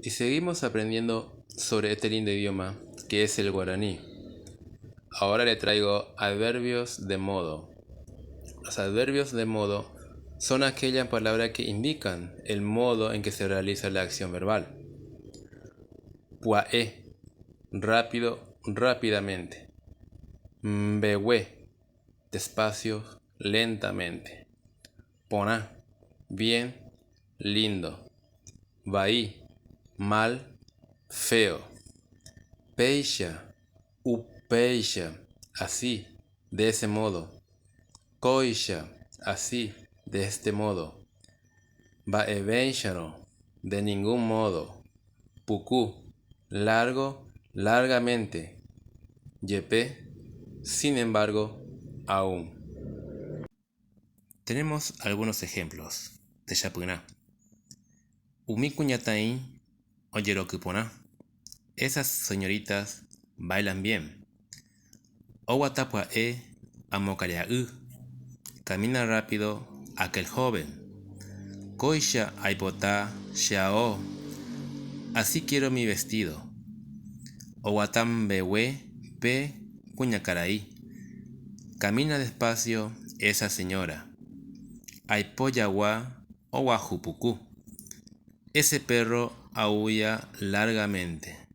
Y seguimos aprendiendo sobre este lindo idioma que es el guaraní. Ahora le traigo adverbios de modo. Los adverbios de modo son aquellas palabras que indican el modo en que se realiza la acción verbal. Puae, rápido, rápidamente. Mbewe, despacio, lentamente. Poná, bien, lindo. Bahí, mal, feo. Peixa, upeixa, así, de ese modo. Coixa, así, de este modo. Baebencharo, de ningún modo. Pucú, largo, largamente. Yepe, sin embargo, aún. Tenemos algunos ejemplos de Yapuná. Umikuñatain, oyerokuponá. Esas señoritas bailan bien. Owatapua amokareaú. Camina rápido aquel joven. Koisha aipotá xiao. Así quiero mi vestido. Owatam bewe pe cuñacaraí. Camina despacio esa señora. Aipoyawa owajupucú. Ese perro aúlla largamente.